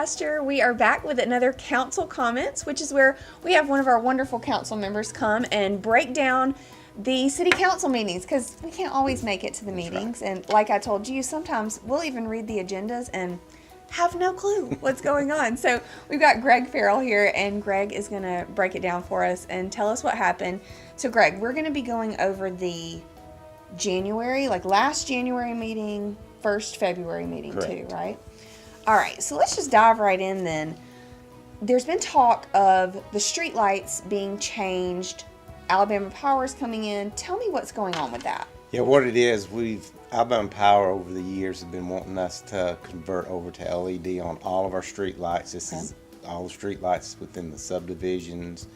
Alabaster. We are back with another council comments, which is where we have one of our wonderful council members come and break down the city council meetings, because we can't always make it to the meetings. Right. And like I told you, sometimes we'll even read the agendas and have no clue what's going on. So we've got Greg Farrell here, and Greg is going to break it down for us and tell us what happened. So Greg, we're going to be going over the January, like last January meeting, first February meeting. Correct. Too, right? All right, so let's just dive right in then. There's been talk of the street lights being changed, Alabama Power is coming in. Tell me what's going on with that. Yeah, what it is, Alabama Power over the years have been wanting us to convert over to LED on all of our street lights. This is all the street lights within the subdivisions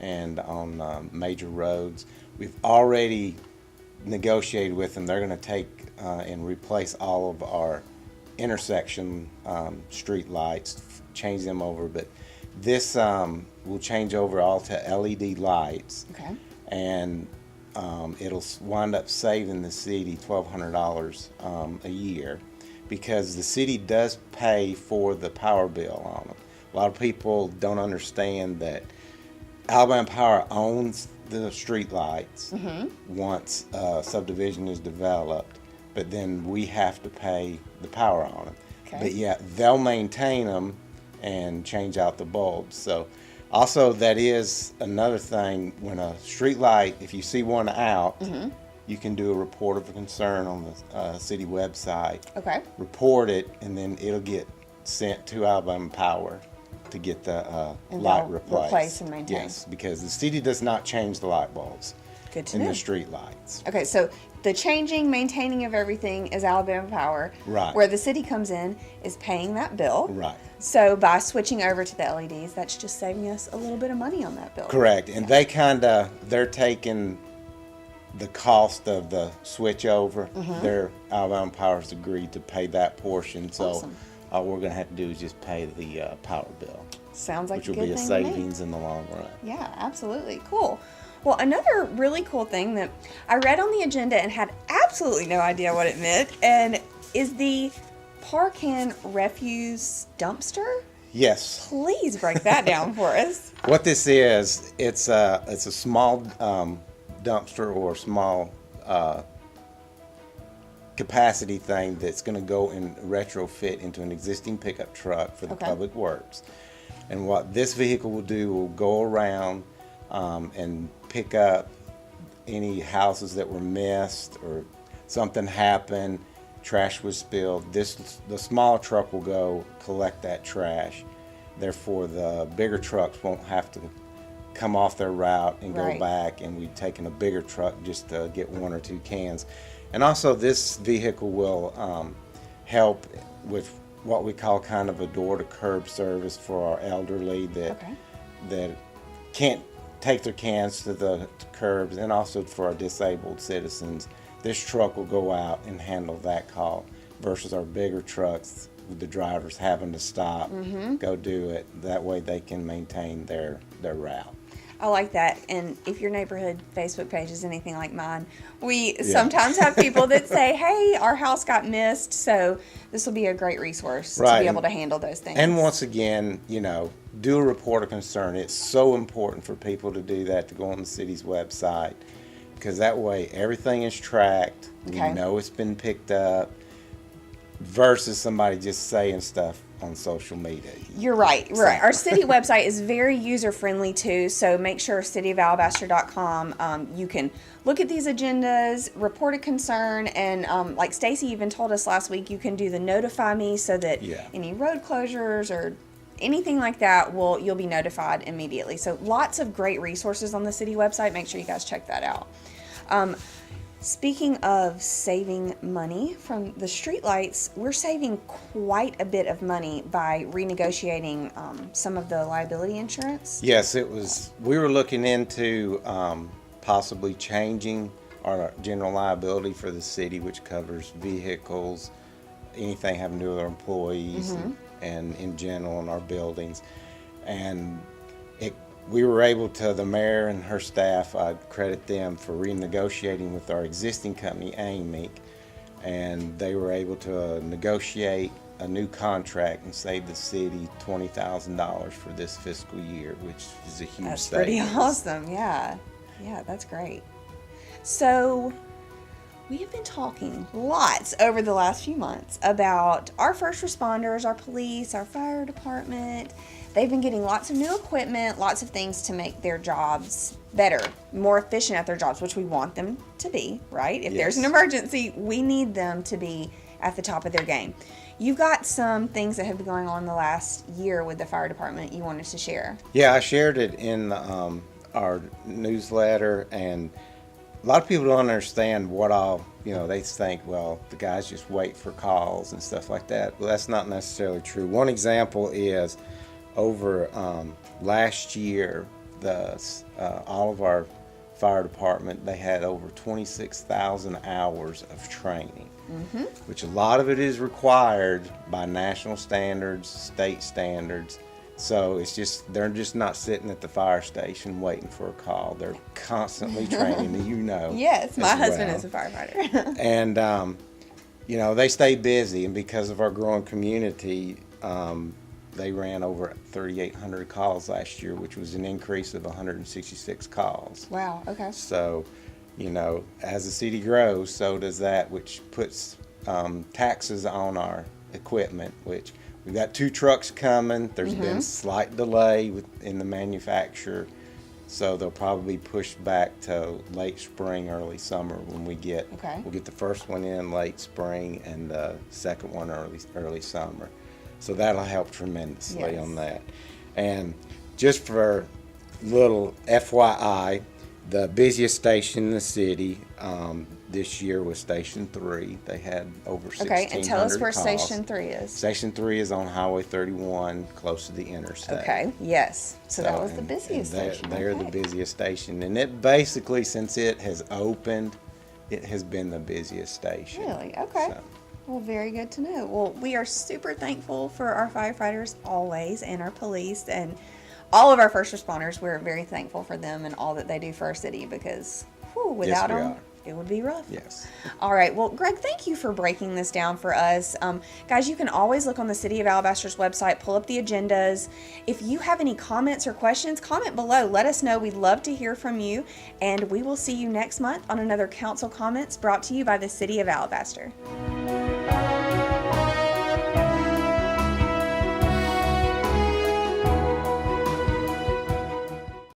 and on major roads. We've already negotiated with them. They're going to take and replace all of our intersection street lights, change them over, but this will change over all to LED lights. Okay. And it'll wind up saving the city $1,200 a year, because the city does pay for the power bill on them. A lot of people don't understand that Alabama Power owns the street lights once a subdivision is developed, but then we have to pay the power on them. Okay. But yeah, they'll maintain them and change out the bulbs. So also, that is another thing, when a street light, if you see one out, you can do a report of concern on the city website. Okay. Report it, and then it'll get sent to Alabama Power to get the light replaced. Replace and maintain. Yes, because the city does not change the light bulbs. Good to in know. The street lights. Okay, so the changing, maintaining of everything is Alabama Power. Right. Where the city comes in is paying that bill. Right. So by switching over to the LEDs, that's just saving us a little bit of money on that bill. Correct. And they're taking the cost of the switch over. Their Alabama Power's agreed to pay that portion. So awesome. All we're going to have to do is just pay the power bill. Sounds like which a will good be a thing savings in the long run. Yeah, absolutely. Cool. Well, another really cool thing that I read on the agenda and had absolutely no idea what it meant, and is the Parkan refuse dumpster. Yes. Please break that down for us. What this is, it's a small dumpster or small capacity thing that's going to go and retrofit into an existing pickup truck for the Public Works. And what this vehicle will do will go around and pick up any houses that were missed or something happened, trash was spilled. The small truck will go collect that trash. Therefore, the bigger trucks won't have to come off their route and go back, and we've taken a bigger truck just to get 1 or 2 cans. And also, this vehicle will help with what we call kind of a door-to-curb service for our elderly that can't take their cans to the curbs, and also for our disabled citizens. This truck will go out and handle that call versus our bigger trucks with the drivers having to stop, go do it. That way they can maintain their route. I like that. And if your neighborhood Facebook page is anything like mine, we sometimes have people that say, hey, our house got missed, so this will be a great resource to be able to handle those things. And once again, do a report of concern. It's so important for people to do that, to go on the city's website, because that way everything is tracked. We know it's been picked up, versus somebody just saying stuff on social media. You're right. Right. Our city website is very user-friendly too, so make sure cityofalabaster.com. You can look at these agendas, report a concern, and like Stacy even told us last week, you can do the notify me so that any road closures or anything like that, you'll be notified immediately. So lots of great resources on the city website. Make sure you guys check that out. Speaking of saving money from the streetlights, we're saving quite a bit of money by renegotiating some of the liability insurance. Yes, we were looking into possibly changing our general liability for the city, which covers vehicles, anything having to do with our employees, and in general in our buildings. And we were able to, the mayor and her staff, I'd credit them for renegotiating with our existing company, AMIC, and they were able to negotiate a new contract and save the city $20,000 for this fiscal year, which is a huge That's savings. pretty awesome. Yeah. Yeah, that's great. So we have been talking lots over the last few months about our first responders, our police, our fire department. They've been getting lots of new equipment, lots of things to make their jobs better, more efficient at their jobs, which we want them to be, right? If there's an Yes. emergency, we need them to be at the top of their game. You've got some things that have been going on the last year with the fire department you wanted to share. Yeah, I shared it in our newsletter, and a lot of people don't understand what all, they think, well, the guys just wait for calls and stuff like that. Well, that's not necessarily true. One example is over last year, all of our fire department, they had over 26,000 hours of training, which a lot of it is required by national standards, state standards. So they're just not sitting at the fire station waiting for a call. They're constantly training, Yes, my as husband well. is a firefighter. And, they stay busy. And because of our growing community, they ran over 3,800 calls last year, which was an increase of 166 calls. Wow, okay. So, as the city grows, so does that, which puts taxes on our equipment, which we've got 2 trucks coming. There's been slight delay in the manufacture, so they'll probably be pushed back to late spring, early summer when we'll get the first one in late spring and the second one early summer. So that'll help tremendously on that. And just for little FYI, the busiest station in the city this year was Station 3. They had over 1,600 Okay, and tell us where calls. Station 3 is. Station 3 is on Highway 31, close to the interstate. Okay, yes. So that was the and busiest station. They're the Okay. busiest station. And it basically, since it has opened, it has been the busiest station. Really? Okay. So, Well, very good to know. Well, we are super thankful for our firefighters always, and our police, and all of our first responders. We're very thankful for them and all that they do for our city, because without we them, are. it would be rough. yes. All right. Well, Greg, thank you for breaking this down for us. Guys, you can always look on the City of Alabaster's website, pull up the agendas. If you have any comments or questions, comment below. Let us know. We'd love to hear from you. And we will see you next month on another Council Comments brought to you by the City of Alabaster.